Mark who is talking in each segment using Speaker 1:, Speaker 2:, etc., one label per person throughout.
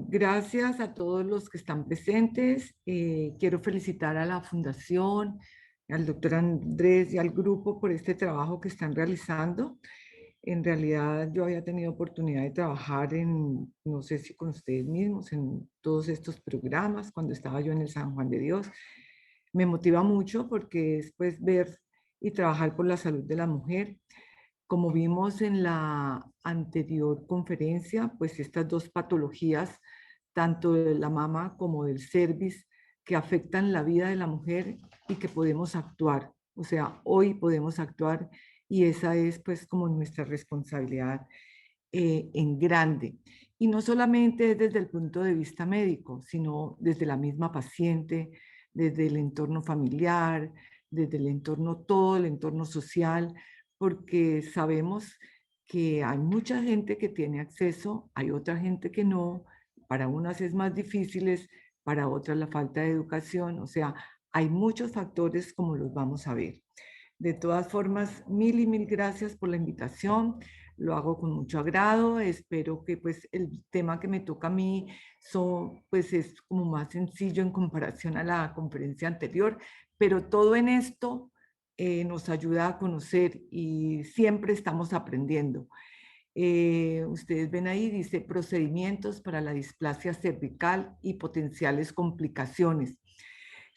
Speaker 1: gracias a todos los que están presentes. Quiero felicitar a la Fundación, al doctor Andrés y al grupo por este trabajo que están realizando. En realidad yo había tenido oportunidad de trabajar en, no sé si con ustedes mismos, en todos estos programas cuando estaba yo en el San Juan de Dios. Me motiva mucho porque después ver y trabajar por la salud de la mujer. Como vimos en la anterior conferencia, pues estas dos patologías, tanto de la mama como del cervix, que afectan la vida de la mujer y que podemos actuar. O sea, hoy podemos actuar y esa es pues como nuestra responsabilidad en grande. Y no solamente desde el punto de vista médico, sino desde la misma paciente, desde el entorno familiar, desde el entorno, todo el entorno social, porque sabemos que hay mucha gente que tiene acceso, hay otra gente que no, para unas es más difíciles, para otras la falta de educación, o sea, hay muchos factores como los vamos a ver. De todas formas, mil y mil gracias por la invitación. Lo hago con mucho agrado. Espero que pues el tema que me toca a mí pues es como más sencillo en comparación a la conferencia anterior, pero todo en esto nos ayuda a conocer y siempre estamos aprendiendo. Ustedes ven ahí, dice procedimientos para la displasia cervical y potenciales complicaciones.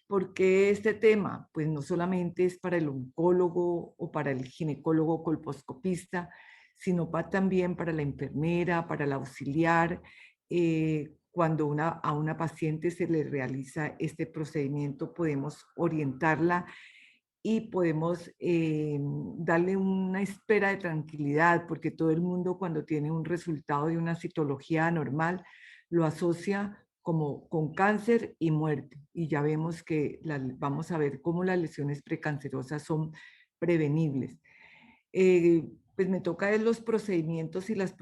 Speaker 1: ¿Por qué este tema? Pues no solamente es para el oncólogo o para el ginecólogo colposcopista, sino también para la enfermera, para el auxiliar. Cuando a una paciente se le realiza este procedimiento, podemos orientarla y podemos darle una espera de tranquilidad, porque todo el mundo cuando tiene un resultado de una citología anormal lo asocia como con cáncer y muerte. Y ya vemos que vamos a ver cómo las lesiones precancerosas son prevenibles. Pues me toca ver los procedimientos y las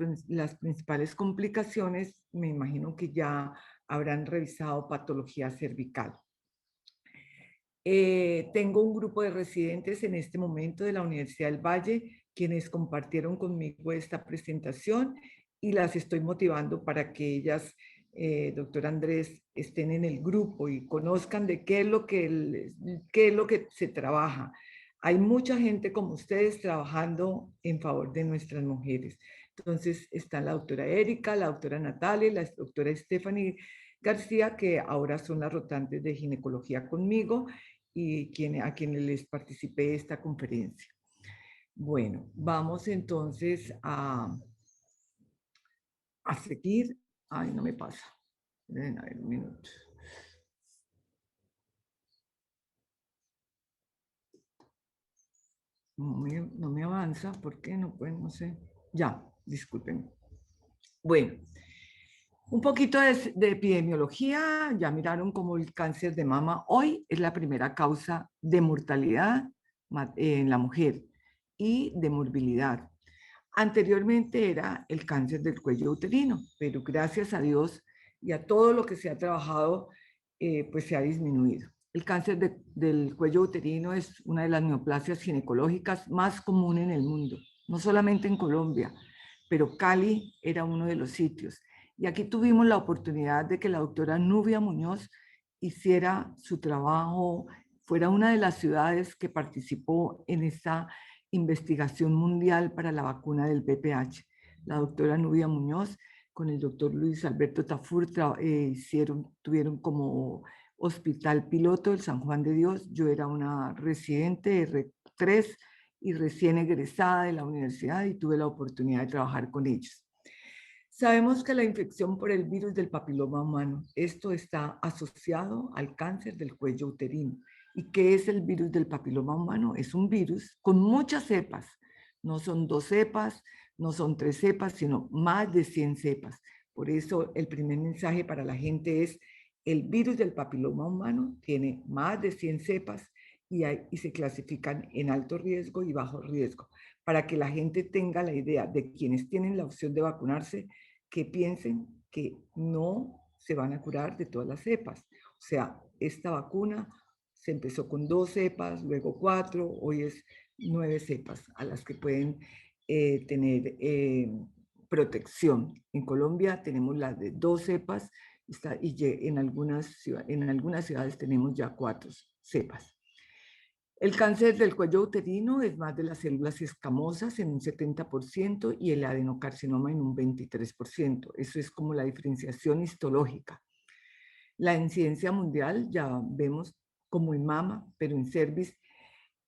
Speaker 1: principales complicaciones. Me imagino que ya habrán revisado patología cervical. Tengo un grupo de residentes en este momento de la Universidad del Valle, quienes compartieron conmigo esta presentación y las estoy motivando para que ellas, doctor Andrés, estén en el grupo y conozcan de qué es lo que se trabaja. Hay mucha gente como ustedes trabajando en favor de nuestras mujeres. Entonces está la doctora Erika, la doctora Natalia y la doctora Stephanie García, que ahora son las rotantes de ginecología conmigo y a quienes les participé de esta conferencia. Bueno, vamos entonces a seguir. Ay, no me pasa. Deben haber un minuto. No me avanza. ¿Por qué? No, pues no sé. Ya, disculpen. Bueno, un poquito de epidemiología. Ya miraron cómo el cáncer de mama hoy es la primera causa de mortalidad en la mujer y de morbilidad. Anteriormente era el cáncer del cuello uterino, pero gracias a Dios y a todo lo que se ha trabajado, pues se ha disminuido. El cáncer del cuello uterino es una de las neoplasias ginecológicas más comunes en el mundo, no solamente en Colombia, pero Cali era uno de los sitios. Y aquí tuvimos la oportunidad de que la doctora Nubia Muñoz hiciera su trabajo, fuera una de las ciudades que participó en esta investigación mundial para la vacuna del VPH. La doctora Nubia Muñoz con el doctor Luis Alberto Tafur tuvieron como hospital piloto el San Juan de Dios. Yo era una residente de R3 y recién egresada de la universidad y tuve la oportunidad de trabajar con ellos. Sabemos que la infección por el virus del papiloma humano, esto está asociado al cáncer del cuello uterino. ¿Y qué es el virus del papiloma humano? Es un virus con muchas cepas. No son 2 cepas, no son 3 cepas, sino más de 100 cepas. Por eso el primer mensaje para la gente es, el virus del papiloma humano tiene más de 100 cepas y se clasifican en alto riesgo y bajo riesgo, para que la gente tenga la idea de quienes tienen la opción de vacunarse, que piensen que no se van a curar de todas las cepas. O sea, esta vacuna se empezó con 2 cepas, luego 4, hoy es 9 cepas a las que pueden tener protección. En Colombia tenemos las de 2 cepas y en algunas ciudades tenemos ya 4 cepas. El cáncer del cuello uterino es más de las células escamosas en un 70% y el adenocarcinoma en un 23%. Eso es como la diferenciación histológica. La incidencia mundial ya vemos como en mama, pero en cervix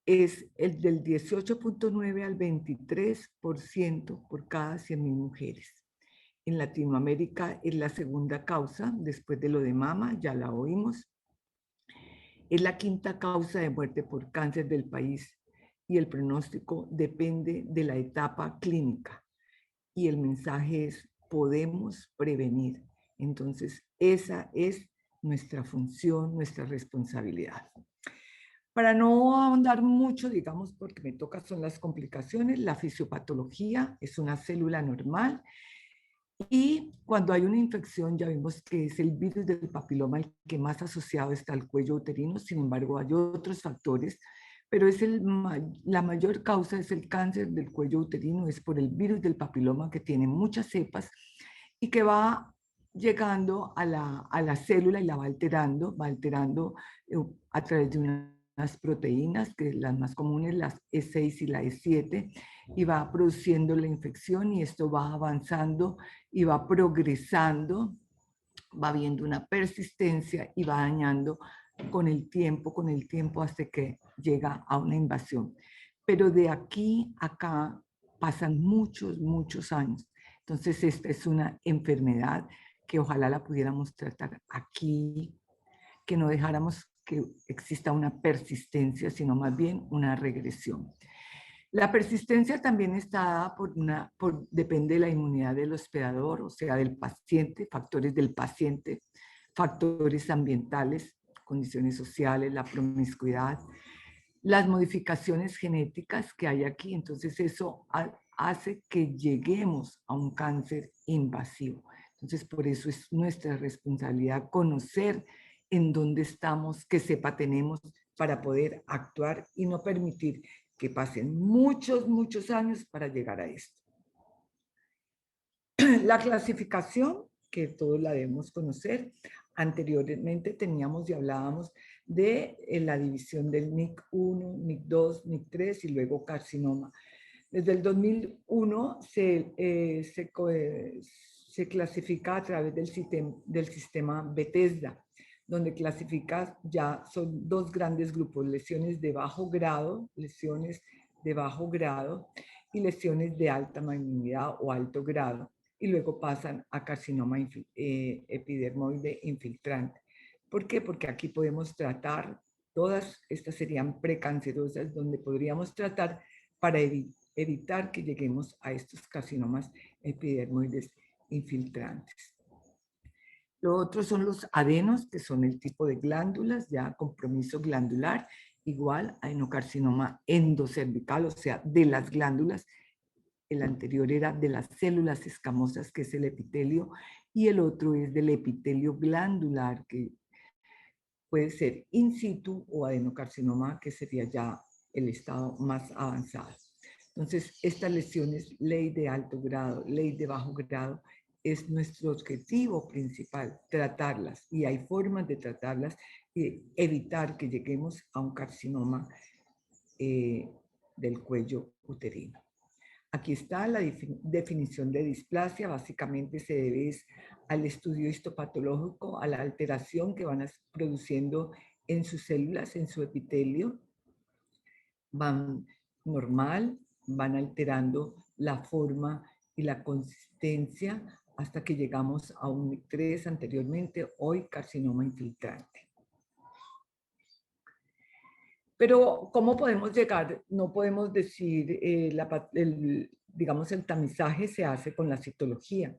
Speaker 1: es el del 18.9 al 23% por cada 100.000 mujeres. En Latinoamérica es la segunda causa, después de lo de mama, ya la oímos. Es la quinta causa de muerte por cáncer del país y el pronóstico depende de la etapa clínica. Y el mensaje es, podemos prevenir. Entonces, esa es nuestra función, nuestra responsabilidad. Para no ahondar mucho, digamos, porque me toca son las complicaciones, la fisiopatología es una célula normal y cuando hay una infección ya vimos que es el virus del papiloma el que más asociado está al cuello uterino, sin embargo hay otros factores, pero es la mayor causa es el cáncer del cuello uterino, es por el virus del papiloma que tiene muchas cepas y que va llegando a la célula y la va alterando a través de unas proteínas, que las más comunes, las E6 y la E7, y va produciendo la infección y esto va avanzando y va progresando, va viendo una persistencia y va dañando con el tiempo hasta que llega a una invasión. Pero de aquí a acá pasan muchos, muchos años. Entonces esta es una enfermedad que ojalá la pudiéramos tratar aquí, que no dejáramos que exista una persistencia, sino más bien una regresión. La persistencia también está dada depende de la inmunidad del hospedador, o sea, del paciente, factores del paciente, factores ambientales, condiciones sociales, la promiscuidad, las modificaciones genéticas que hay aquí. Entonces eso hace que lleguemos a un cáncer invasivo. Entonces por eso es nuestra responsabilidad conocer en dónde estamos, qué cepa tenemos para poder actuar y no permitir que pasen muchos, muchos años para llegar a esto. La clasificación, que todos la debemos conocer, anteriormente teníamos y hablábamos de la división del NIC1, NIC2, NIC3 y luego carcinoma. Desde el 2001 se clasifica a través del sistema Bethesda, donde clasifica ya son 2 grandes grupos, lesiones de bajo grado y lesiones de alta malignidad o alto grado, y luego pasan a carcinoma epidermoide infiltrante. ¿Por qué? Porque aquí podemos tratar, todas estas serían precancerosas, donde podríamos tratar para evitar que lleguemos a estos carcinomas epidermoides infiltrantes. Lo otro son los adenos, que son el tipo de glándulas, ya compromiso glandular, igual a adenocarcinoma endocervical, o sea, de las glándulas. El anterior era de las células escamosas, que es el epitelio, y el otro es del epitelio glandular, que puede ser in situ, o adenocarcinoma, que sería ya el estado más avanzado. Entonces, estas lesiones, ley de alto grado, ley de bajo grado, es nuestro objetivo principal, tratarlas. Y hay formas de tratarlas y evitar que lleguemos a un carcinoma del cuello uterino. Aquí está la definición de displasia. Básicamente se debe al estudio histopatológico, a la alteración que van produciendo en sus células, en su epitelio. Van normal, van alterando la forma y la consistencia hasta que llegamos a un NIC3 anteriormente, hoy carcinoma infiltrante. Pero, ¿cómo podemos llegar? No podemos decir, digamos, el tamizaje se hace con la citología.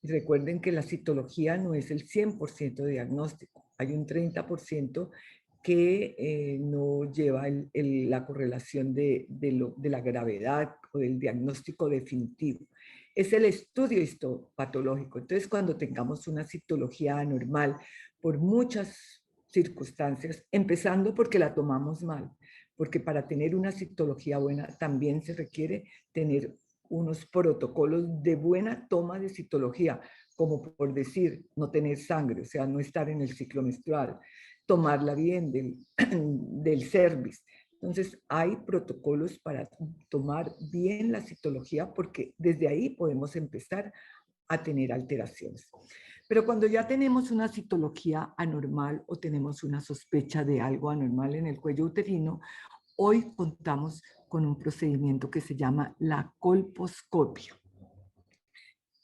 Speaker 1: Y recuerden que la citología no es el 100% de diagnóstico. Hay un 30% que no lleva la correlación de la gravedad o del diagnóstico definitivo. Es el estudio histopatológico. Entonces, cuando tengamos una citología anormal por muchas circunstancias, empezando porque la tomamos mal, porque para tener una citología buena también se requiere tener unos protocolos de buena toma de citología, como por decir, no tener sangre, o sea, no estar en el ciclo menstrual, tomarla bien del cervix. Entonces, hay protocolos para tomar bien la citología porque desde ahí podemos empezar a tener alteraciones. Pero cuando ya tenemos una citología anormal o tenemos una sospecha de algo anormal en el cuello uterino, hoy contamos con un procedimiento que se llama la colposcopia.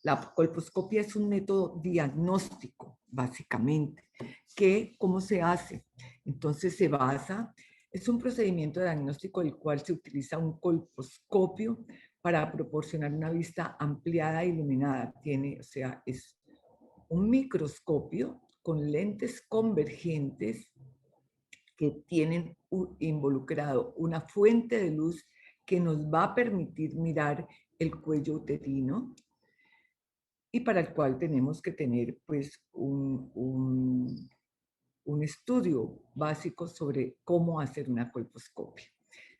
Speaker 1: La colposcopia es un método diagnóstico, básicamente, que ¿cómo se hace? Entonces se basa, es un procedimiento diagnóstico el cual se utiliza un colposcopio para proporcionar una vista ampliada e iluminada. Tiene, o sea, es un microscopio con lentes convergentes que tienen involucrado una fuente de luz que nos va a permitir mirar el cuello uterino y para el cual tenemos que tener pues un estudio básico sobre cómo hacer una colposcopia.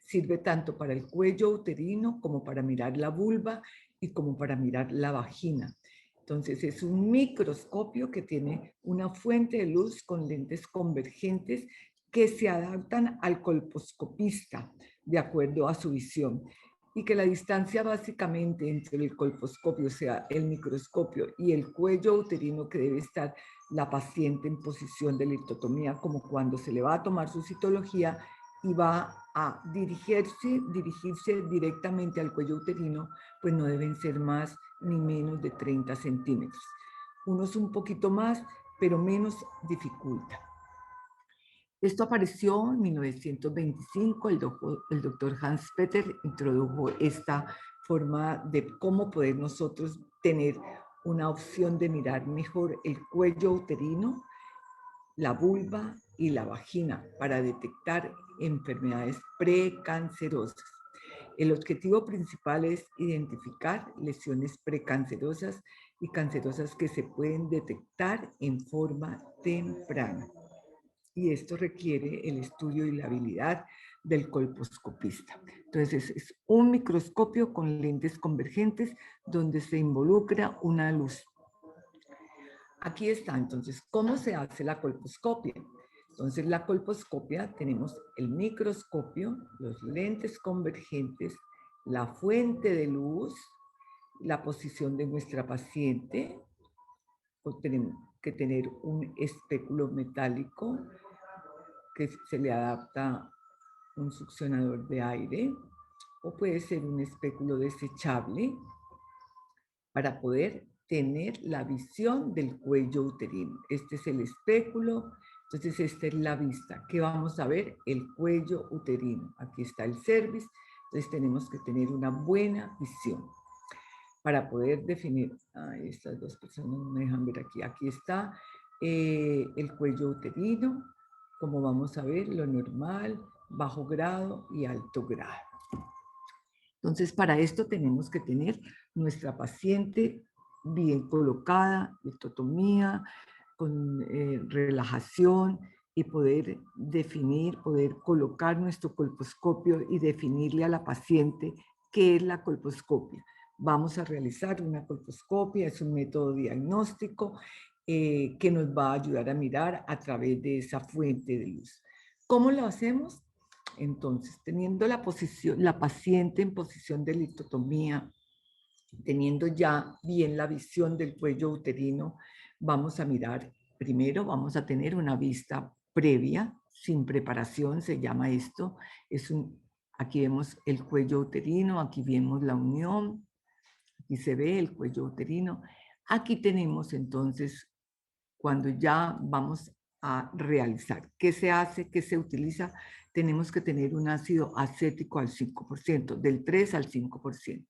Speaker 1: Sirve tanto para el cuello uterino como para mirar la vulva y como para mirar la vagina. Entonces es un microscopio que tiene una fuente de luz con lentes convergentes que se adaptan al colposcopista de acuerdo a su visión y que la distancia básicamente entre el colposcopio, o sea, el microscopio y el cuello uterino que debe estar la paciente en posición de litotomía, como cuando se le va a tomar su citología y va a dirigirse directamente al cuello uterino, pues no deben ser más ni menos de 30 centímetros. Unos un poquito más, pero menos dificulta. Esto apareció en 1925, el doctor Hans Peter introdujo esta forma de cómo poder nosotros tener una opción de mirar mejor el cuello uterino, la vulva y la vagina para detectar enfermedades precancerosas. El objetivo principal es identificar lesiones precancerosas y cancerosas que se pueden detectar en forma temprana. Y esto requiere el estudio y la habilidad del colposcopista. Entonces, es un microscopio con lentes convergentes donde se involucra una luz. Aquí está, entonces, ¿cómo se hace la colposcopia? Entonces, la colposcopia tenemos el microscopio, los lentes convergentes, la fuente de luz, la posición de nuestra paciente, o tenemos que tener un espéculo metálico que se le adapta un succionador de aire o puede ser un espéculo desechable para poder tener la visión del cuello uterino. Este es el espéculo, entonces esta es la vista. ¿Qué vamos a ver? El cuello uterino. Aquí está el cervix, entonces tenemos que tener una buena visión para poder definir. Estas dos personas no me dejan ver aquí. Aquí está el cuello uterino, como vamos a ver, lo normal, bajo grado y alto grado. Entonces, para esto tenemos que tener nuestra paciente bien colocada, litotomía, con relajación y poder definir, poder colocar nuestro colposcopio y definirle a la paciente qué es la colposcopia. Vamos a realizar una colposcopia, es un método diagnóstico que nos va a ayudar a mirar a través de esa fuente de luz. ¿Cómo lo hacemos? Entonces, teniendo la paciente en posición de litotomía, teniendo ya bien la visión del cuello uterino, vamos a mirar, primero vamos a tener una vista previa, sin preparación, se llama esto. Aquí vemos el cuello uterino, aquí vemos la unión, aquí se ve el cuello uterino. Aquí tenemos entonces, cuando ya vamos a realizar, ¿qué se hace? ¿Qué se utiliza? Tenemos que tener un ácido acético al 5%, del 3 al 5%.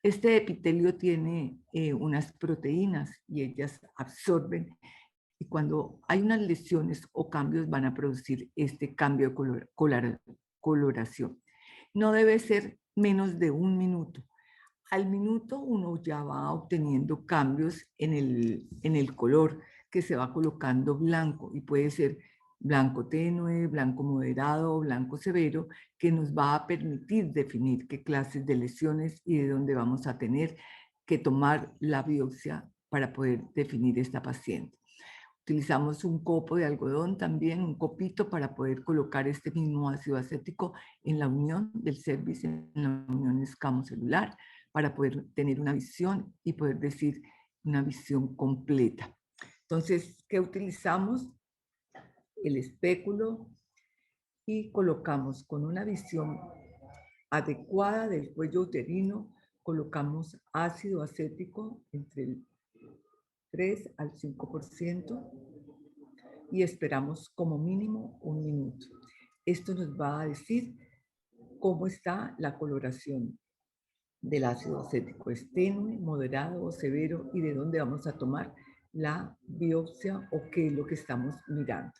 Speaker 1: Este epitelio tiene unas proteínas y ellas absorben y cuando hay unas lesiones o cambios van a producir este cambio de coloración. No debe ser menos de 1 minuto. Al minuto uno ya va obteniendo cambios en el color que se va colocando blanco y puede ser blanco tenue, blanco moderado, blanco severo, que nos va a permitir definir qué clases de lesiones y de dónde vamos a tener que tomar la biopsia para poder definir esta paciente. Utilizamos un copo de algodón también, un copito para poder colocar este mismo ácido acético en la unión del cervix, en la unión escamocelular, para poder tener una visión y poder decir una visión completa. Entonces, ¿qué utilizamos? El espéculo y colocamos con una visión adecuada del cuello uterino, colocamos ácido acético entre el 3 al 5% y esperamos como mínimo 1 minuto. Esto nos va a decir cómo está la coloración del ácido acético. ¿Es tenue, moderado o severo? Y de dónde vamos a tomar la biopsia o qué es lo que estamos mirando.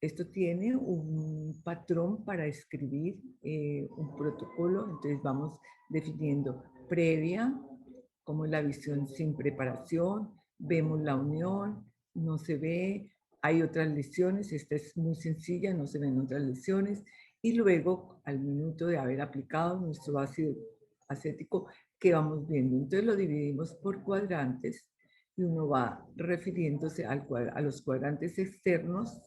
Speaker 1: Esto tiene un patrón para escribir un protocolo, entonces vamos definiendo previa, como la visión sin preparación, vemos la unión, no se ve, hay otras lesiones, esta es muy sencilla, no se ven otras lesiones, y luego al minuto de haber aplicado nuestro ácido acético, ¿qué vamos viendo? Entonces lo dividimos por cuadrantes, y uno va refiriéndose a los cuadrantes externos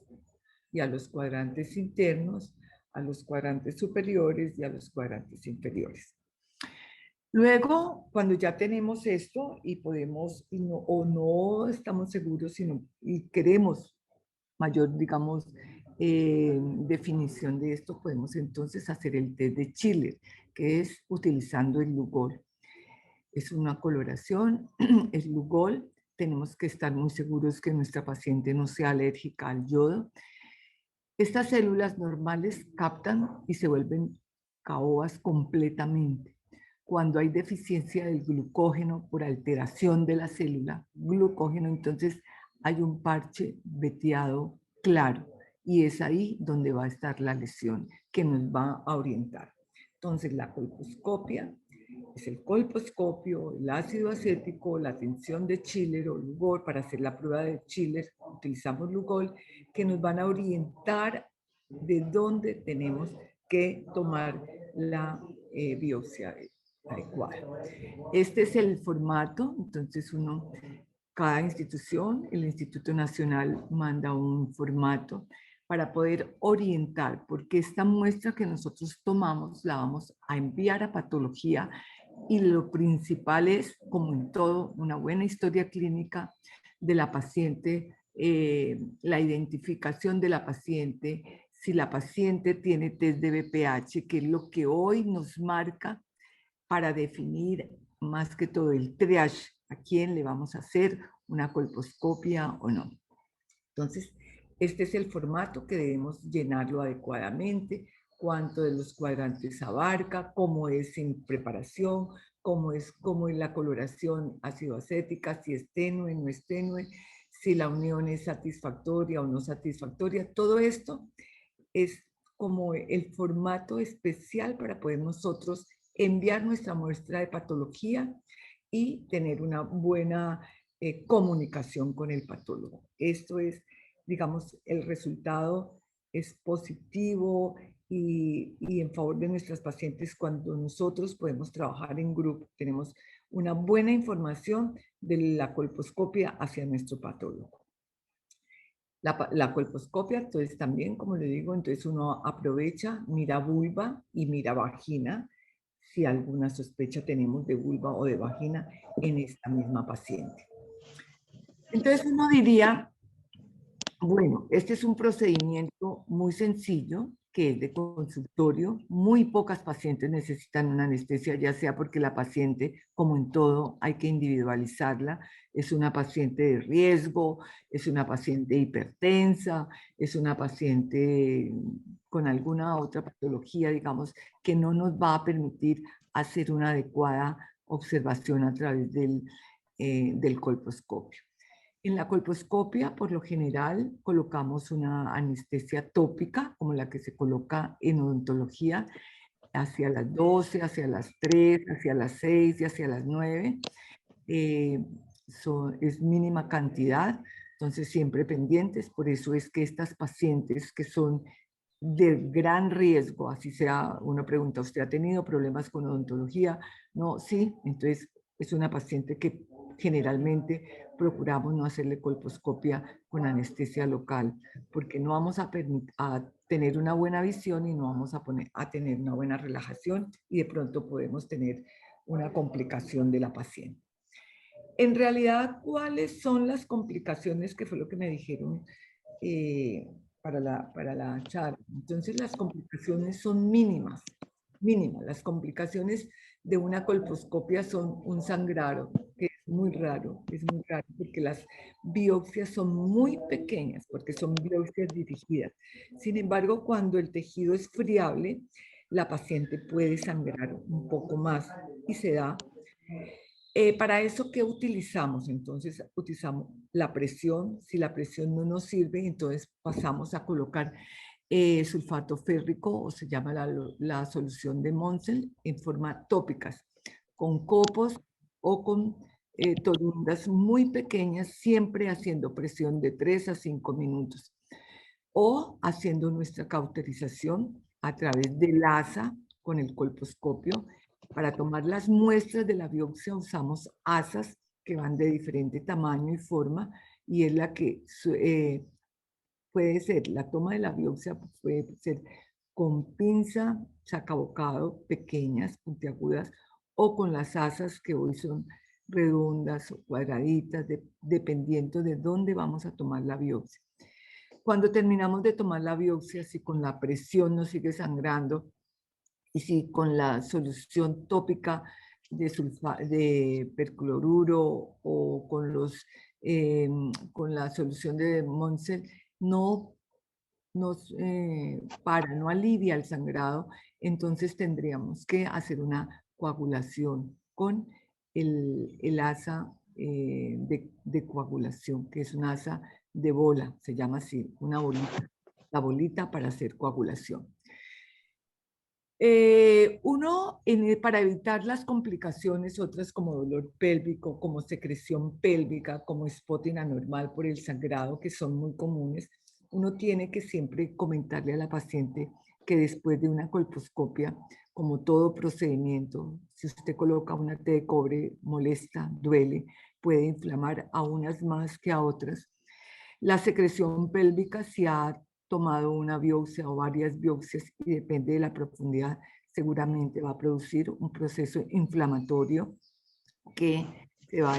Speaker 1: y a los cuadrantes internos, a los cuadrantes superiores y a los cuadrantes inferiores. Luego, cuando ya tenemos esto y podemos, o no estamos seguros, y queremos mayor, digamos, definición de esto, podemos entonces hacer el test de Schiller, que es utilizando el Lugol. Es una coloración, el Lugol. Tenemos que estar muy seguros que nuestra paciente no sea alérgica al yodo. Estas células normales captan y se vuelven caobas completamente. Cuando hay deficiencia del glucógeno por alteración de la célula, glucógeno, entonces hay un parche veteado claro y es ahí donde va a estar la lesión que nos va a orientar. Entonces la colposcopia es el colposcopio, el ácido acético, la tensión de Schiller o Lugol. Para hacer la prueba de Schiller utilizamos Lugol, que nos van a orientar de dónde tenemos que tomar la biopsia adecuada. Este es el formato, entonces cada institución, el Instituto Nacional manda un formato para poder orientar, porque esta muestra que nosotros tomamos la vamos a enviar a patología y lo principal es, como en todo, una buena historia clínica de la paciente, la identificación de la paciente, si la paciente tiene test de BPH, que es lo que hoy nos marca para definir más que todo el triage, a quién le vamos a hacer una colposcopia o no. Entonces, este es el formato que debemos llenarlo adecuadamente, cuánto de los cuadrantes abarca, cómo es sin preparación, cómo es la coloración ácido acética, si es tenue, no es tenue, si la unión es satisfactoria o no satisfactoria. Todo esto es como el formato especial para poder nosotros enviar nuestra muestra de patología y tener una buena comunicación con el patólogo. Esto es, digamos, el resultado es positivo y en favor de nuestras pacientes cuando nosotros podemos trabajar en grupo. Tenemos una buena información de la colposcopia hacia nuestro patólogo. La colposcopia, entonces también, como le digo, entonces uno aprovecha, mira vulva y mira vagina, si alguna sospecha tenemos de vulva o de vagina en esta misma paciente. Entonces uno diría, bueno, este es un procedimiento muy sencillo, que es de consultorio. Muy pocas pacientes necesitan una anestesia, ya sea porque la paciente, como en todo, hay que individualizarla. Es una paciente de riesgo, es una paciente hipertensa, es una paciente con alguna otra patología, digamos, que no nos va a permitir hacer una adecuada observación a través del colposcopio. En la colposcopia, por lo general, colocamos una anestesia tópica, como la que se coloca en odontología, hacia las 12, hacia las 3, hacia las 6 y hacia las 9. Es mínima cantidad. Entonces, siempre pendientes. Por eso es que estas pacientes que son de gran riesgo, así sea, uno pregunta, ¿usted ha tenido problemas con odontología? No, sí, entonces es una paciente que generalmente procuramos no hacerle colposcopia con anestesia local, porque no vamos a tener una buena visión y no vamos a tener una buena relajación y de pronto podemos tener una complicación de la paciente. En realidad, ¿cuáles son las complicaciones? Que fue lo que me dijeron para la charla. Entonces, las complicaciones son mínimas, mínimas. Las complicaciones de una colposcopia son un sangrado, que es muy raro, porque las biopsias son muy pequeñas, porque son biopsias dirigidas. Sin embargo, cuando el tejido es friable, la paciente puede sangrar un poco más y se da. Para eso, ¿qué utilizamos? Entonces, utilizamos la presión. Si la presión no nos sirve, entonces pasamos a colocar sulfato férrico, o se llama la solución de Monsell, en forma tópicas, con copos o con torondas muy pequeñas, siempre haciendo presión de 3 a 5 minutos. O haciendo nuestra cauterización a través del asa con el colposcopio. Para tomar las muestras de la biopsia usamos asas que van de diferente tamaño y forma, y es la que puede ser, la toma de la biopsia puede ser con pinza sacabocado, pequeñas, puntiagudas, o con las asas que hoy son redondas o cuadraditas, dependiendo de dónde vamos a tomar la biopsia. Cuando terminamos de tomar la biopsia, si con la presión nos sigue sangrando y si con la solución tópica de percloruro o con la solución de Monsell no nos no alivia el sangrado, entonces tendríamos que hacer una coagulación con el asa de coagulación, que es un asa de bola, se llama así, una bolita, la bolita para hacer coagulación. Para evitar las complicaciones, otras como dolor pélvico, como secreción pélvica, como spotting anormal por el sangrado, que son muy comunes, uno tiene que siempre comentarle a la paciente que después de una colposcopia, como todo procedimiento, si usted coloca una T de cobre, molesta, duele, puede inflamar a unas más que a otras. La secreción pélvica, si ha tomado una biopsia o varias biopsias y depende de la profundidad, seguramente va a producir un proceso inflamatorio que se va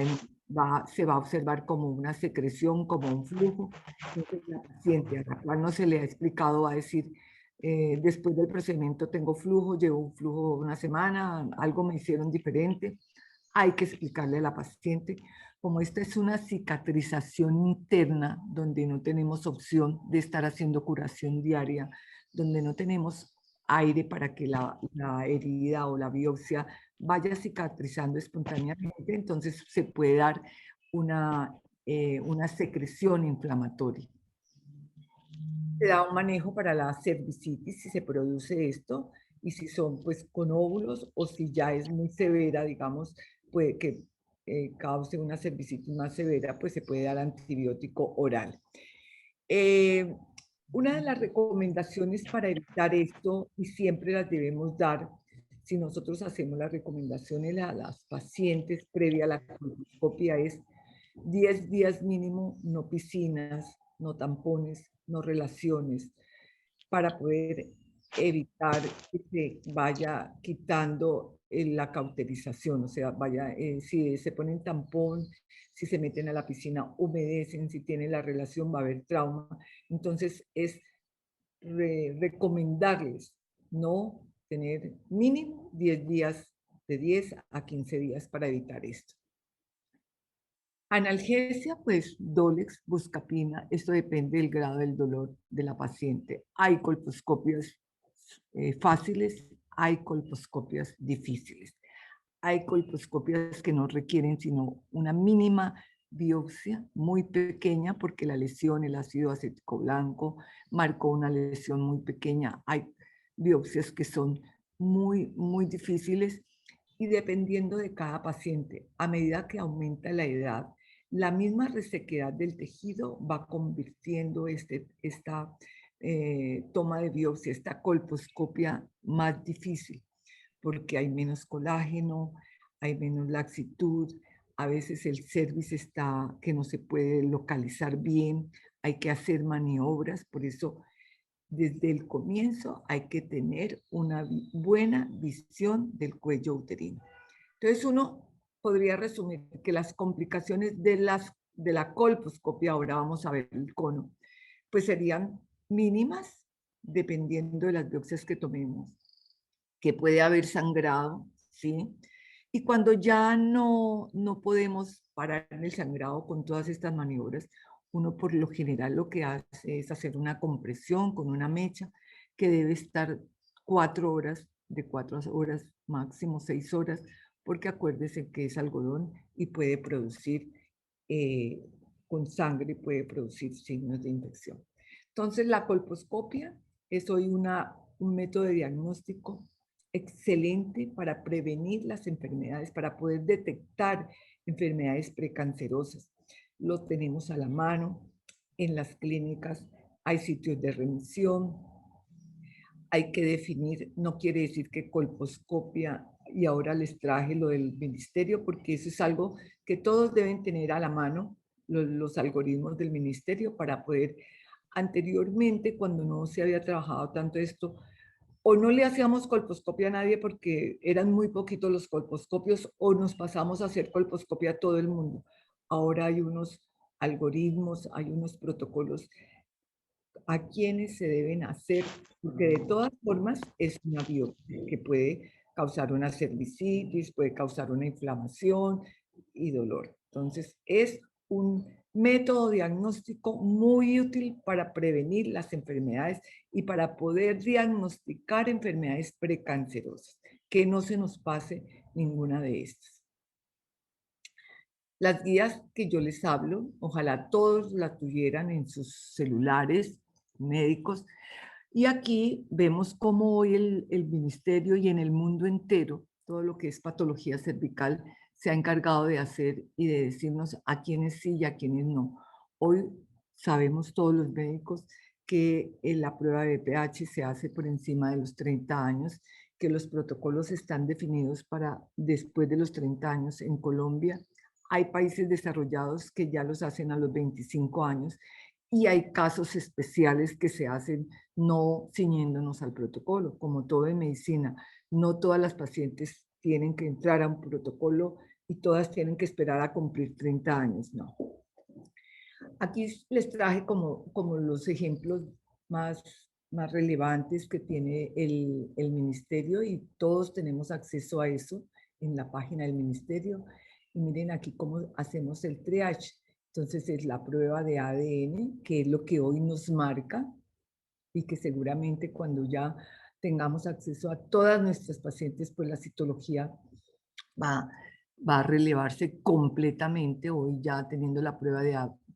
Speaker 1: a observar como una secreción, como un flujo. Entonces, la paciente a la cual no se le ha explicado va a decir, después del procedimiento tengo flujo, llevo un flujo una semana, algo me hicieron diferente. Hay que explicarle a la paciente, como esta es una cicatrización interna donde no tenemos opción de estar haciendo curación diaria, donde no tenemos aire para que la herida o la biopsia vaya cicatrizando espontáneamente, entonces se puede dar una secreción inflamatoria. Se da un manejo para la cervicitis si se produce esto y si son pues con óvulos o si ya es muy severa, digamos, puede que cause una cervicitis más severa, pues se puede dar antibiótico oral. Una de las recomendaciones para evitar esto, y siempre las debemos dar, si nosotros hacemos las recomendaciones a las pacientes previa a la colposcopia, es 10 días mínimo, no piscinas, no tampones, no relaciones, para poder evitar que se vaya quitando la cauterización, o sea, si se ponen tampón, si se meten a la piscina, humedecen, si tienen la relación, va a haber trauma. Entonces, es recomendarles no tener mínimo 10 días, de 10 a 15 días para evitar esto. Analgesia, pues Dolex, buscapina, esto depende del grado del dolor de la paciente. Hay colposcopias fáciles, hay colposcopias difíciles. Hay colposcopias que no requieren sino una mínima biopsia muy pequeña porque la lesión, el ácido acético blanco, marcó una lesión muy pequeña. Hay biopsias que son muy, muy difíciles y dependiendo de cada paciente, a medida que aumenta la edad, La misma resequedad del tejido va convirtiendo esta toma de biopsia, esta colposcopia más difícil, porque hay menos colágeno, hay menos laxitud, a veces el cervix está que no se puede localizar bien, hay que hacer maniobras, por eso desde el comienzo hay que tener una buena visión del cuello uterino. Entonces uno podría resumir que las complicaciones de la colposcopia, ahora vamos a ver el cono, pues serían mínimas dependiendo de las biopsias que tomemos, que puede haber sangrado, ¿sí? Y cuando ya no podemos parar el sangrado con todas estas maniobras, uno por lo general lo que hace es hacer una compresión con una mecha que debe estar 4 horas, de 4 horas máximo 6 horas, porque acuérdese que es algodón y puede producir, con sangre, puede producir signos de infección. Entonces, la colposcopia es hoy un método de diagnóstico excelente para prevenir las enfermedades, para poder detectar enfermedades precancerosas. Lo tenemos a la mano en las clínicas, hay sitios de remisión, hay que definir, no quiere decir que colposcopia, y ahora les traje lo del ministerio, porque eso es algo que todos deben tener a la mano, los algoritmos del ministerio, para poder, anteriormente, cuando no se había trabajado tanto esto, o no le hacíamos colposcopia a nadie porque eran muy poquitos los colposcopios, o nos pasamos a hacer colposcopia a todo el mundo. Ahora hay unos algoritmos, hay unos protocolos a quienes se deben hacer, porque de todas formas es una biopsia que puede causar una cervicitis, puede causar una inflamación y dolor. Entonces, es un método diagnóstico muy útil para prevenir las enfermedades y para poder diagnosticar enfermedades precancerosas, que no se nos pase ninguna de estas. Las guías que yo les hablo, ojalá todos las tuvieran en sus celulares médicos. Y aquí vemos cómo hoy el ministerio y en el mundo entero, todo lo que es patología cervical, se ha encargado de hacer y de decirnos a quiénes sí y a quiénes no. Hoy sabemos todos los médicos que la prueba de pH se hace por encima de los 30 años, que los protocolos están definidos para después de los 30 años en Colombia. Hay países desarrollados que ya los hacen a los 25 años y hay casos especiales que se hacen no ciñéndonos al protocolo, como todo en medicina. No todas las pacientes tienen que entrar a un protocolo y todas tienen que esperar a cumplir 30 años, no. Aquí les traje como los ejemplos más relevantes que tiene el ministerio y todos tenemos acceso a eso en la página del ministerio. Y miren aquí cómo hacemos el triage. Entonces es la prueba de ADN, que es lo que hoy nos marca y que seguramente cuando ya tengamos acceso a todas nuestras pacientes, pues la citología va, va a relevarse completamente. Hoy ya teniendo la prueba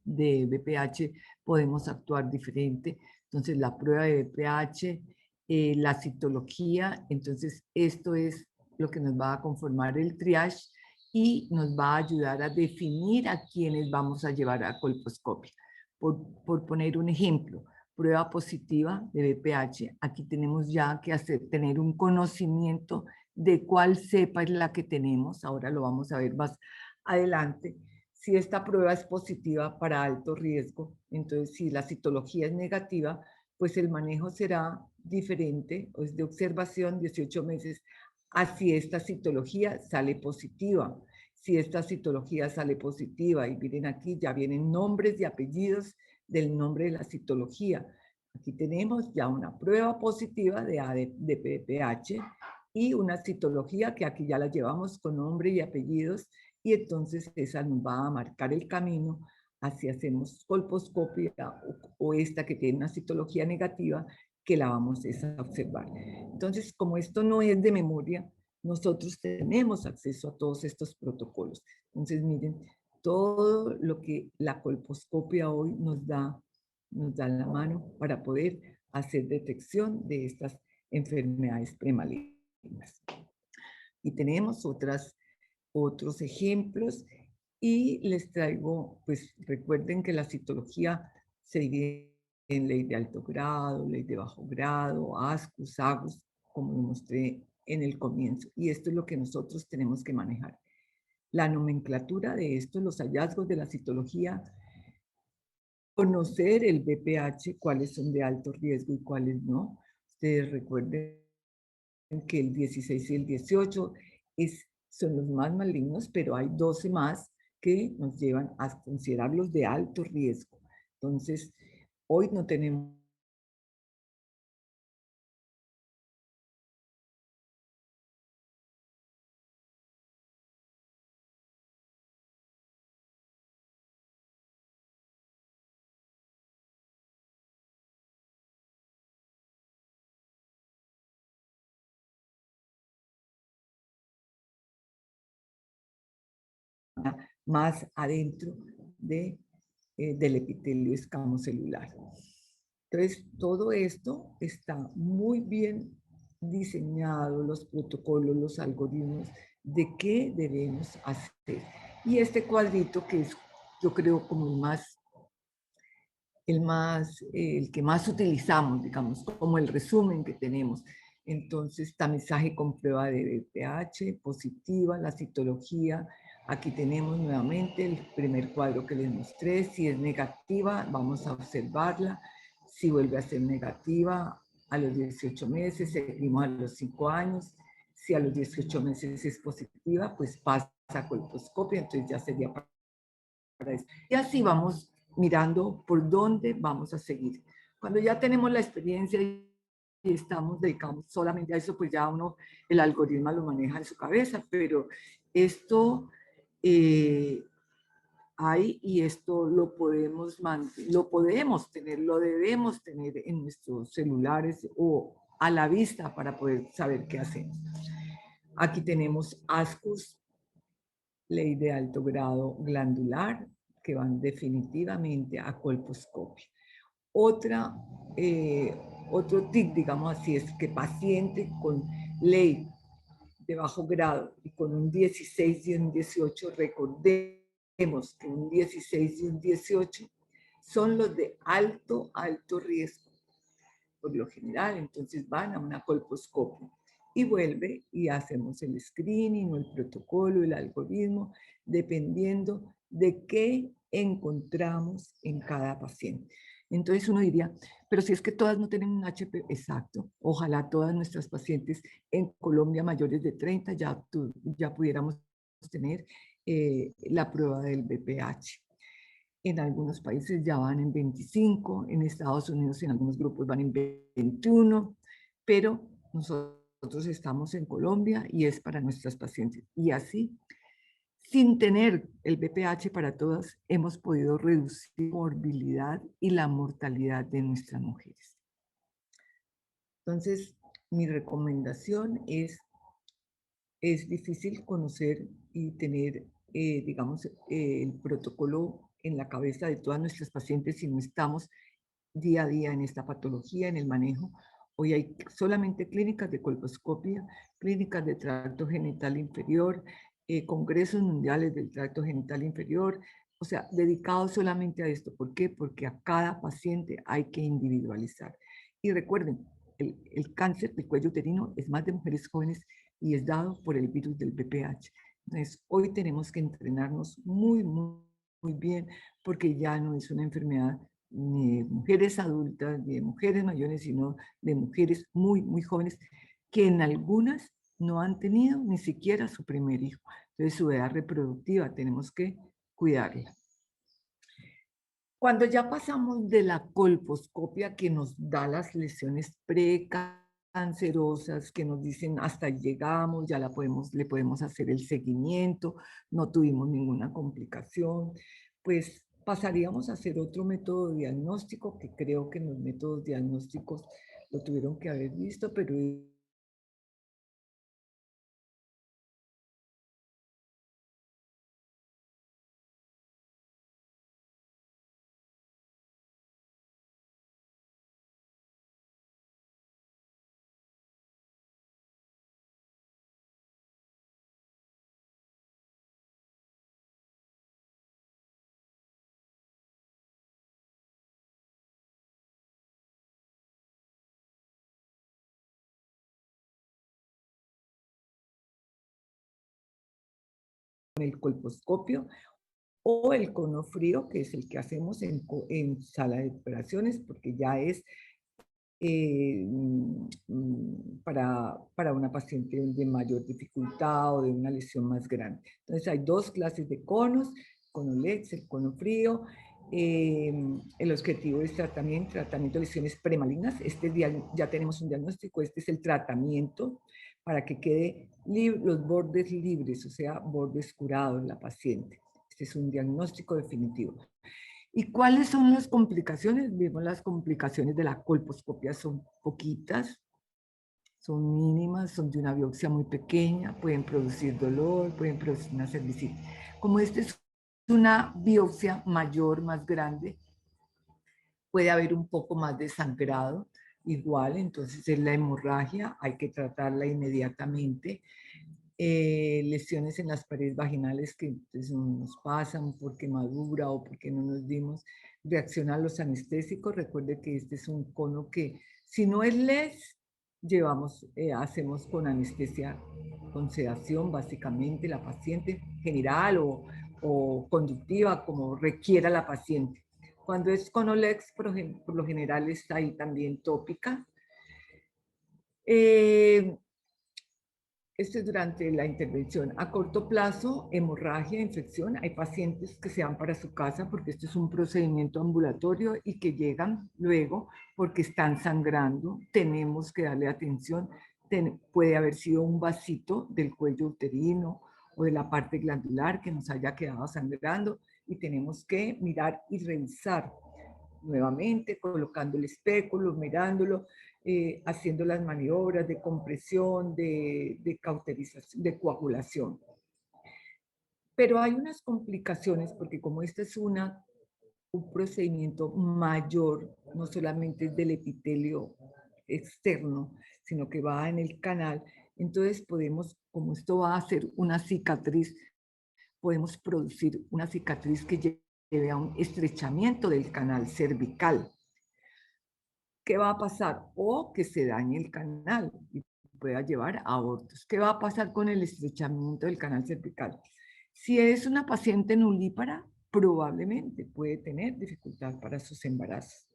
Speaker 1: de BPH podemos actuar diferente. Entonces la prueba de BPH, la citología, entonces esto es lo que nos va a conformar el triage y nos va a ayudar a definir a quiénes vamos a llevar a colposcopia. Por poner un ejemplo, prueba positiva de BPH, aquí tenemos ya que tener un conocimiento de cuál cepa es la que tenemos, ahora lo vamos a ver más adelante. Si esta prueba es positiva para alto riesgo, entonces si la citología es negativa, pues el manejo será diferente, es de observación 18 meses, así esta citología sale positiva. Si esta citología sale positiva, y miren aquí, ya vienen nombres y apellidos del nombre de la citología. Aquí tenemos ya una prueba positiva de PPH y una citología que aquí ya la llevamos con nombre y apellidos, y entonces esa nos va a marcar el camino hacia hacemos colposcopia o esta que tiene una citología negativa que la vamos a observar. Entonces, como esto no es de memoria, nosotros tenemos acceso a todos estos protocolos. Entonces, miren, todo lo que la colposcopia hoy nos da la mano para poder hacer detección de estas enfermedades premalignas. Y tenemos otros ejemplos Y les traigo, pues recuerden que la citología se divide en ley de alto grado, ley de bajo grado, ASCUS, AGUS, como lo mostré en el comienzo. Y esto es lo que nosotros tenemos que manejar. La nomenclatura de esto, los hallazgos de la citología, conocer el BPH, cuáles son de alto riesgo y cuáles no. Ustedes recuerden que el 16 y el 18 son los más malignos, pero hay 12 más que nos llevan a considerarlos de alto riesgo. Entonces, hoy no tenemos más adentro del epitelio escamocelular. Entonces, todo esto está muy bien diseñado, los protocolos, los algoritmos de qué debemos hacer. Y este cuadrito que es, yo creo, como el que más utilizamos, digamos, como el resumen que tenemos. Entonces, tamizaje con prueba de BPH positiva, la citología. Aquí tenemos nuevamente el primer cuadro que les mostré. Si es negativa, vamos a observarla. Si vuelve a ser negativa, a los 18 meses, seguimos a los 5 años. Si a los 18 meses es positiva, pues pasa a colposcopia, entonces ya sería para eso. Y así vamos mirando por dónde vamos a seguir. Cuando ya tenemos la experiencia y estamos dedicados solamente a eso, pues ya uno, el algoritmo lo maneja en su cabeza, pero esto hay y esto lo podemos tener, lo debemos tener en nuestros celulares o a la vista para poder saber qué hacemos. Aquí tenemos ASCUS, ley de alto grado glandular, que van definitivamente a colposcopia. Otra, eh, Otro tic, digamos así, es que paciente con ley de bajo grado y con un 16 y un 18, recordemos que un 16 y un 18 son los de alto riesgo por lo general, entonces van a una colposcopia y vuelve y hacemos el screening o el protocolo, el algoritmo, dependiendo de qué encontramos en cada paciente. Entonces uno diría, pero si es que todas no tienen un HP, exacto, ojalá todas nuestras pacientes en Colombia mayores de 30 ya pudiéramos tener la prueba del BPH. En algunos países ya van en 25, en Estados Unidos en algunos grupos van en 21, pero nosotros estamos en Colombia y es para nuestras pacientes. Y así, sin tener el BPH para todas, hemos podido reducir la morbilidad y la mortalidad de nuestras mujeres. Entonces, mi recomendación es difícil conocer y tener, digamos, el protocolo en la cabeza de todas nuestras pacientes si no estamos día a día en esta patología, en el manejo. Hoy hay solamente clínicas de colposcopia, clínicas de tracto genital inferior, congresos mundiales del tracto genital inferior, o sea, dedicados solamente a esto. ¿Por qué? Porque a cada paciente hay que individualizar. Y recuerden, el cáncer del cuello uterino es más de mujeres jóvenes y es dado por el virus del VPH. Entonces, hoy tenemos que entrenarnos muy bien porque ya no es una enfermedad ni de mujeres adultas, ni de mujeres mayores, sino de mujeres muy jóvenes que en algunas no han tenido ni siquiera su primer hijo. Entonces, su edad reproductiva tenemos que cuidarla. Cuando ya pasamos de la colposcopia que nos da las lesiones precancerosas, que nos dicen hasta ahí llegamos, ya le podemos hacer el seguimiento, no tuvimos ninguna complicación, pues pasaríamos a hacer otro método diagnóstico, que creo que en los métodos diagnósticos lo tuvieron que haber visto, pero el colposcopio, o el cono frío, que es el que hacemos en sala de operaciones, porque ya es para una paciente de mayor dificultad o de una lesión más grande. Entonces hay dos clases de conos, cono LEX, el cono frío. El objetivo es tratamiento de lesiones premalignas. Ya tenemos un diagnóstico, este es el tratamiento para que quede los bordes libres, o sea, bordes curados en la paciente. Este es un diagnóstico definitivo. ¿Y cuáles son las complicaciones? Vemos las complicaciones de la colposcopia, son poquitas, son mínimas, son de una biopsia muy pequeña, pueden producir dolor, pueden producir una cervicitis. Como esta es una biopsia mayor, más grande, puede haber un poco más de sangrado, igual, entonces es la hemorragia, hay que tratarla inmediatamente. Lesiones en las paredes vaginales que pues, nos pasan por quemadura o porque no nos dimos reacción a los anestésicos. Recuerde que este es un cono que si no es LES, hacemos con anestesia, con sedación básicamente la paciente general o conductiva como requiera la paciente. Cuando es cono LEX, por lo general está ahí también tópica. Esto es durante la intervención. A corto plazo, hemorragia, infección. Hay pacientes que se van para su casa porque esto es un procedimiento ambulatorio y que llegan luego porque están sangrando. Tenemos que darle atención. Puede haber sido un vasito del cuello uterino o de la parte glandular que nos haya quedado sangrando y tenemos que mirar y revisar nuevamente, colocando el espéculo, mirándolo, haciendo las maniobras de compresión, de cauterización, de coagulación. Pero hay unas complicaciones porque como este es un procedimiento mayor, no solamente es del epitelio externo, sino que va en el canal, entonces podemos, como esto va a ser una cicatriz, podemos producir una cicatriz que lleve a un estrechamiento del canal cervical. ¿Qué va a pasar? O que se dañe el canal y pueda llevar a abortos. ¿Qué va a pasar con el estrechamiento del canal cervical? Si es una paciente nulípara, probablemente puede tener dificultad para sus embarazos.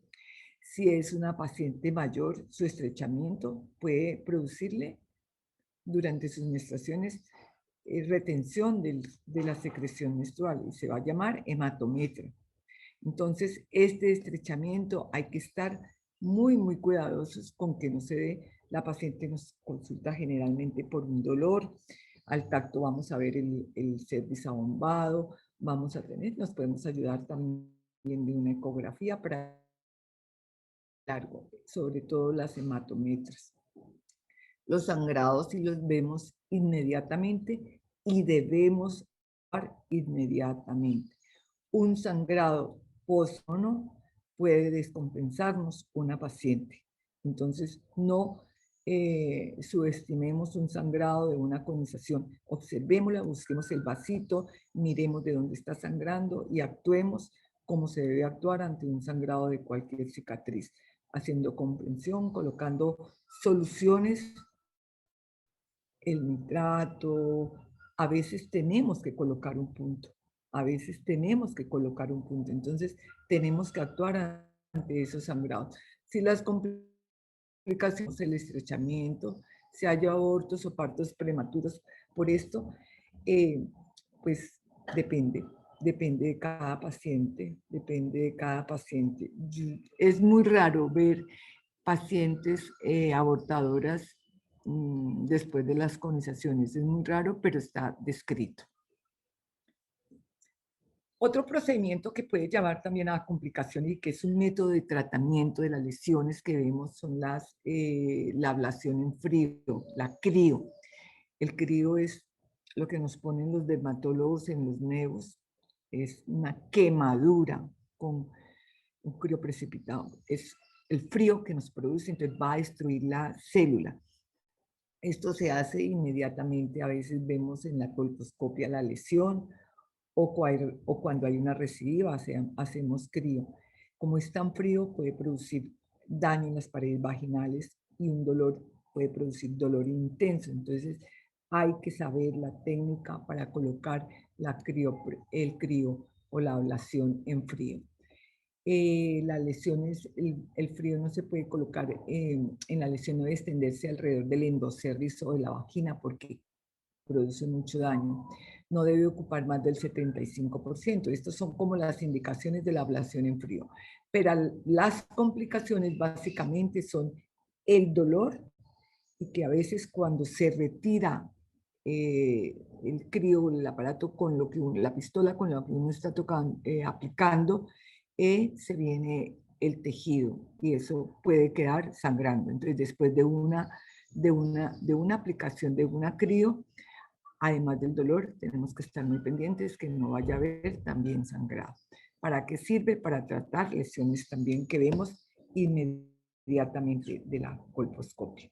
Speaker 1: Si es una paciente mayor, su estrechamiento puede producirle durante sus menstruaciones retención de la secreción menstrual y se va a llamar hematometria. Entonces, este estrechamiento hay que estar muy cuidadosos con que no se dé. La paciente nos consulta generalmente por un dolor. Al tacto vamos a ver el cervix abombado, nos podemos ayudar también de una ecografía para largo, sobre todo las hematometras. Los sangrados sí los vemos inmediatamente y debemos actuar inmediatamente. Un sangrado post-sono puede descompensarnos una paciente. Entonces, no subestimemos un sangrado de una conización. Observémosla, busquemos el vasito, miremos de dónde está sangrando y actuemos como se debe actuar ante un sangrado de cualquier cicatriz, haciendo comprensión, colocando soluciones, el nitrato. A veces tenemos que colocar un punto. A veces tenemos que colocar un punto. Entonces, tenemos que actuar ante esos sangrados. Si las complicaciones, el estrechamiento, si hay abortos o partos prematuros por esto, pues depende. Depende de cada paciente. Depende de cada paciente. Es muy raro ver pacientes abortadoras después de las conizaciones. Es muy raro, pero está descrito. Otro procedimiento que puede llevar también a complicaciones y que es un método de tratamiento de las lesiones que vemos son la ablación en frío, la crío. El crío es lo que nos ponen los dermatólogos en los nevos. Es una quemadura con un crío precipitado. Es el frío que nos produce, entonces va a destruir la célula. Esto se hace inmediatamente, a veces vemos en la colposcopia la lesión o cuando hay una recidiva hacemos crío. Como es tan frío puede producir daño en las paredes vaginales y un dolor, puede producir dolor intenso. Entonces hay que saber la técnica para colocar el crío o la ablación en frío. Las lesiones, el frío no se puede colocar en la lesión, no debe extenderse alrededor del endocervix o de la vagina porque produce mucho daño. No debe ocupar más del 75%. Estas son como las indicaciones de la ablación en frío. Pero las complicaciones básicamente son el dolor y que a veces cuando se retira el crío, el aparato con lo que la pistola con la que uno está tocando, aplicando, se viene el tejido y eso puede quedar sangrando. Entonces, después de una aplicación de una crío, además del dolor, tenemos que estar muy pendientes que no vaya a haber también sangrado. ¿Para qué sirve? Para tratar lesiones también que vemos inmediatamente de la colposcopia.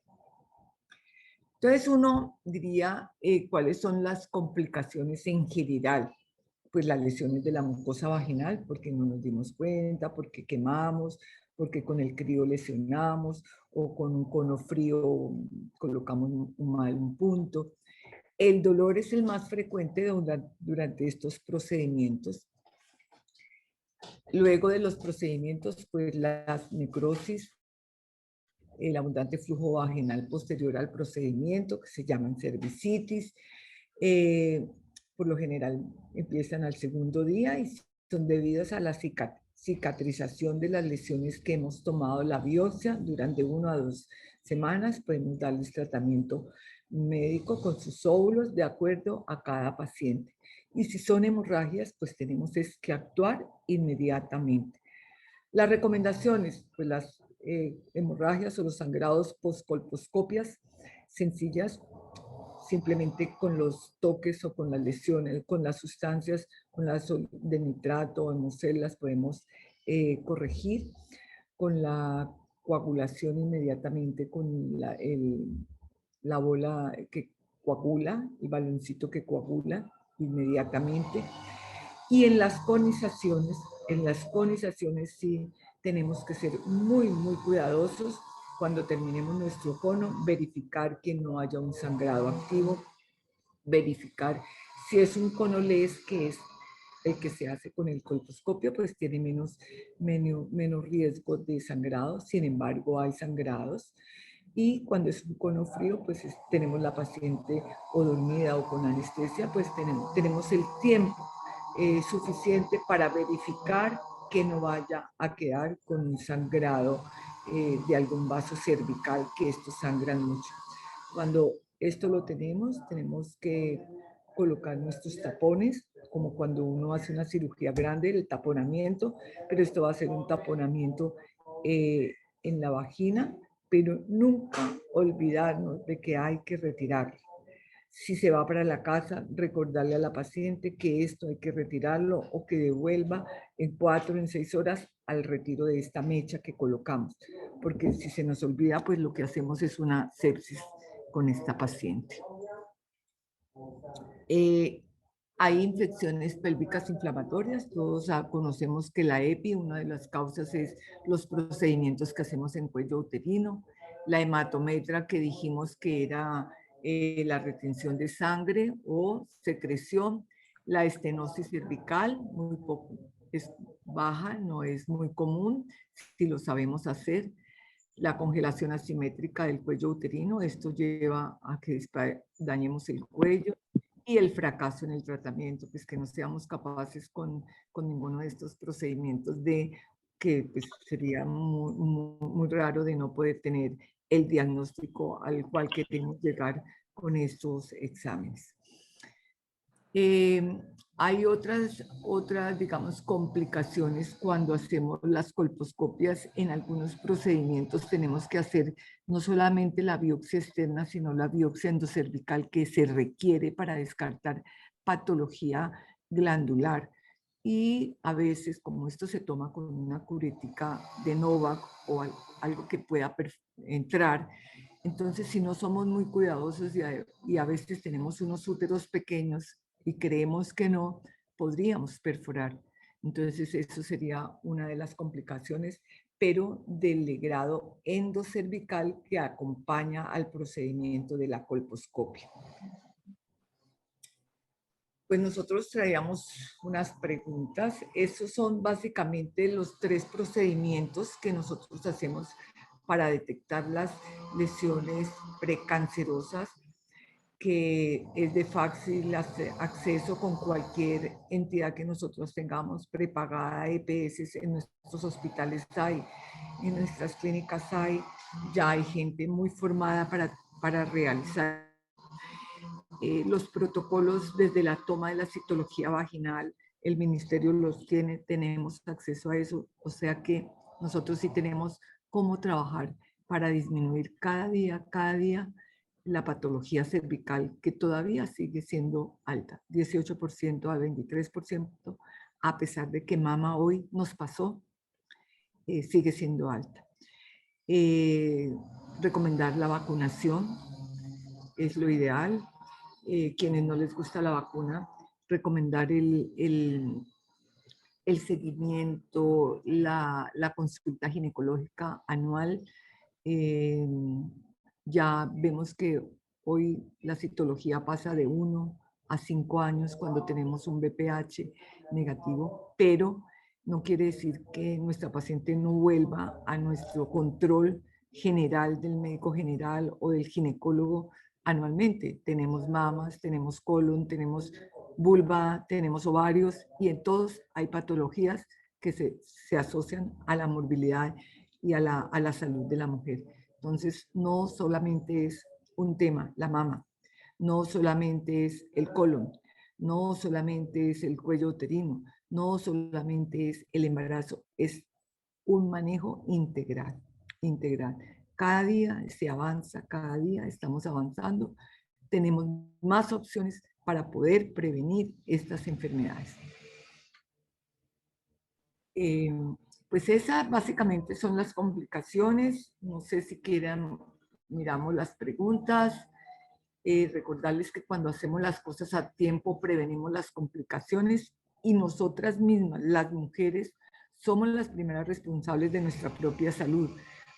Speaker 1: Entonces uno diría cuáles son las complicaciones en general. Pues las lesiones de la mucosa vaginal, porque no nos dimos cuenta, porque quemamos, porque con el crío lesionamos, o con un cono frío colocamos mal un punto. El dolor es el más frecuente durante estos procedimientos. Luego de los procedimientos, pues las necrosis, el abundante flujo vaginal posterior al procedimiento, que se llaman cervicitis, por lo general empiezan al segundo día y son debidas a la cicatrización de las lesiones que hemos tomado la biopsia durante 1 a 2 semanas. Podemos darles tratamiento médico con sus óvulos de acuerdo a cada paciente. Y si son hemorragias, pues tenemos que actuar inmediatamente. Las recomendaciones, pues las hemorragias o los sangrados postcolposcopias sencillas, simplemente con los toques o con las lesiones, con las sustancias, con las de nitrato o hemocel las podemos corregir. Con la coagulación inmediatamente, con la bola que coagula, el baloncito que coagula inmediatamente. Y en las conizaciones sí tenemos que ser muy, muy cuidadosos cuando terminemos nuestro cono, verificar que no haya un sangrado activo, verificar si es un cono LES, que es el que se hace con el colposcopio, pues tiene menos riesgo de sangrado. Sin embargo, hay sangrados. Y cuando es un cono frío, pues tenemos la paciente o dormida o con anestesia, pues tenemos el tiempo suficiente para verificar que no vaya a quedar con un sangrado de algún vaso cervical, que estos sangran mucho. Cuando esto lo tenemos que colocar nuestros tapones, como cuando uno hace una cirugía grande, el taponamiento, pero esto va a ser un taponamiento en la vagina, pero nunca olvidarnos de que hay que retirarlo. Si se va para la casa, recordarle a la paciente que esto hay que retirarlo o que devuelva en 4 o 6 horas al retiro de esta mecha que colocamos, porque si se nos olvida, pues lo que hacemos es una sepsis con esta paciente. Hay infecciones pélvicas inflamatorias. Todos conocemos que la EPI, una de las causas es los procedimientos que hacemos en cuello uterino. La hematometra, que dijimos que era la retención de sangre o secreción. La estenosis cervical, muy poco, es baja, no es muy común si lo sabemos hacer. La congelación asimétrica del cuello uterino, esto lleva a que dañemos el cuello. Y el fracaso en el tratamiento, pues que no seamos capaces con ninguno de estos procedimientos, que pues, sería muy raro de no poder tener el diagnóstico al cual queremos llegar con estos exámenes. Hay otras, digamos, complicaciones cuando hacemos las colposcopias. En algunos procedimientos tenemos que hacer no solamente la biopsia externa, sino la biopsia endocervical que se requiere para descartar patología glandular. Y a veces, como esto se toma con una curetica de Novak o algo que pueda entrar, entonces si no somos muy cuidadosos y a veces tenemos unos úteros pequeños y creemos que no, podríamos perforar. Entonces, eso sería una de las complicaciones, pero del grado endocervical que acompaña al procedimiento de la colposcopia. Pues nosotros traíamos unas preguntas. Esos son básicamente los 3 procedimientos que nosotros hacemos para detectar las lesiones precancerosas, que es de fácil acceso con cualquier entidad que nosotros tengamos prepagada, EPS, en nuestros hospitales hay, en nuestras clínicas hay, ya hay gente muy formada para realizar los protocolos desde la toma de la citología vaginal. El ministerio los tiene, tenemos acceso a eso, o sea que nosotros sí tenemos cómo trabajar para disminuir cada día la patología cervical, que todavía sigue siendo alta, 18% a 23%, a pesar de que mama hoy nos pasó, sigue siendo alta. Eh, Recomendar la vacunación es lo ideal. Quienes no les gusta la vacuna, recomendar el seguimiento, la consulta ginecológica anual. Eh, ya vemos que hoy la citología pasa de 1 a 5 años cuando tenemos un BPH negativo, pero no quiere decir que nuestra paciente no vuelva a nuestro control general del médico general o del ginecólogo anualmente. Tenemos mamas, tenemos colon, tenemos vulva, tenemos ovarios y en todos hay patologías que se asocian a la morbilidad y a la salud de la mujer. Entonces, no solamente es un tema, la mama, no solamente es el colon, no solamente es el cuello uterino, no solamente es el embarazo, es un manejo integral, integral. Cada día se avanza, cada día estamos avanzando, tenemos más opciones para poder prevenir estas enfermedades. Eh, pues esas básicamente son las complicaciones. No sé si quieran, miramos las preguntas. Recordarles que cuando hacemos las cosas a tiempo prevenimos las complicaciones y nosotras mismas, las mujeres, somos las primeras responsables de nuestra propia salud.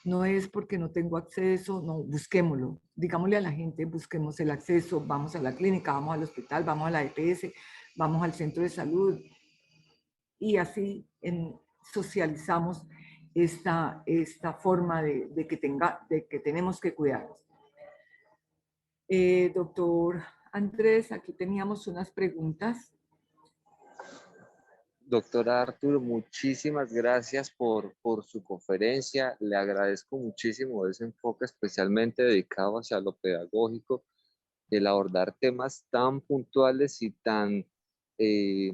Speaker 1: No es porque no tengo acceso, no, busquémoslo. Digámosle a la gente, busquemos el acceso, vamos a la clínica, vamos al hospital, vamos a la EPS, vamos al centro de salud, y así socializamos esta forma de que tenemos que cuidarnos. Doctor Andrés, aquí teníamos unas preguntas.
Speaker 2: Doctora Arturo, muchísimas gracias por su conferencia. Le agradezco muchísimo ese enfoque especialmente dedicado hacia lo pedagógico, el abordar temas tan puntuales y tan... eh,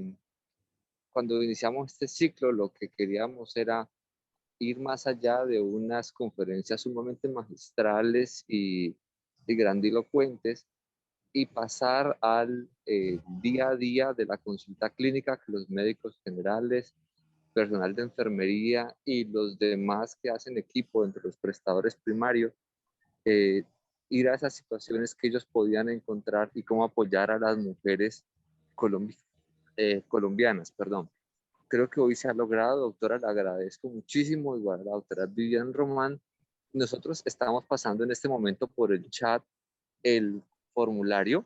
Speaker 2: cuando iniciamos este ciclo, lo que queríamos era ir más allá de unas conferencias sumamente magistrales y grandilocuentes y pasar al día a día de la consulta clínica que los médicos generales, personal de enfermería y los demás que hacen equipo entre los prestadores primarios, eh, ir a esas situaciones que ellos podían encontrar y cómo apoyar a las mujeres colombianas. Perdón. Creo que hoy se ha logrado, doctora, le agradezco muchísimo, igual a la doctora Vivian Román. Nosotros estamos pasando en este momento por el chat el formulario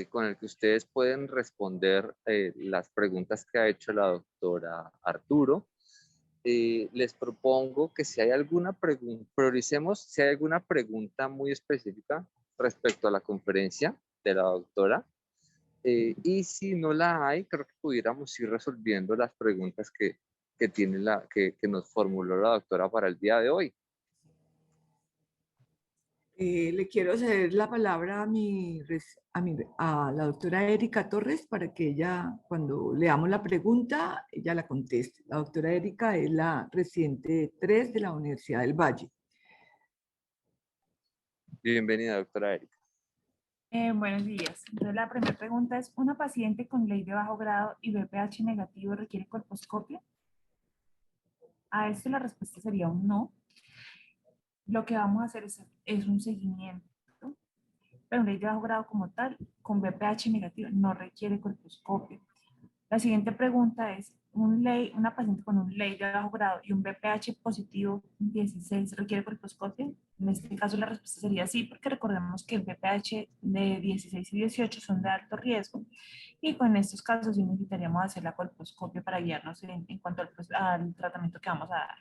Speaker 2: con el que ustedes pueden responder las preguntas que ha hecho la doctora Arturo. Les propongo que si hay alguna pregunta, prioricemos si hay alguna pregunta muy específica respecto a la conferencia de la doctora. Y si no la hay, creo que pudiéramos ir resolviendo las preguntas tiene que nos formuló la doctora para el día de hoy.
Speaker 1: Le quiero ceder la palabra a la doctora Erika Torres para que ella, cuando leamos la pregunta, ella la conteste. La doctora Erika es la residente 3 de la Universidad del Valle.
Speaker 2: Bienvenida, doctora Erika.
Speaker 3: Buenos días. Entonces, la primera pregunta es, ¿una paciente con ley de bajo grado y BPH negativo requiere colposcopia? A esto la respuesta sería un no. Lo que vamos a hacer es un seguimiento, pero ley de bajo grado como tal, con BPH negativo, no requiere colposcopia. La siguiente pregunta es, una paciente con un ley de bajo grado y un BPH positivo 16 requiere colposcopia. En este caso la respuesta sería sí, porque recordemos que el BPH de 16 y 18 son de alto riesgo y con estos casos sí necesitaríamos hacer la colposcopia para guiarnos en cuanto al tratamiento que vamos a dar.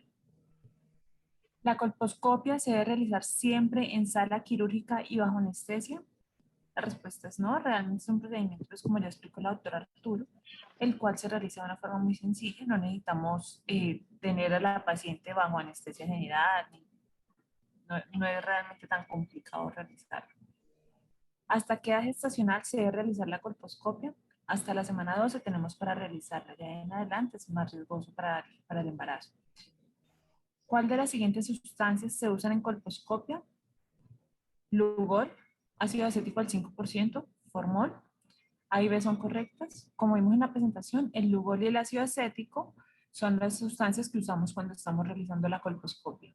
Speaker 3: La colposcopia se debe realizar siempre en sala quirúrgica y bajo anestesia. La respuesta es no, realmente es un procedimiento, pues como ya explicó la doctora Arturo, el cual se realiza de una forma muy sencilla, no necesitamos tener a la paciente bajo anestesia general, no es realmente tan complicado realizarlo. ¿Hasta qué edad gestacional se debe realizar la colposcopia? Hasta la semana 12 tenemos para realizarla, ya en adelante es más riesgoso para el embarazo. ¿Cuál de las siguientes sustancias se usan en colposcopia? Lugol, ácido acético al 5%, formol. A y B son correctas. Como vimos en la presentación, el lugol y el ácido acético son las sustancias que usamos cuando estamos realizando la colposcopia.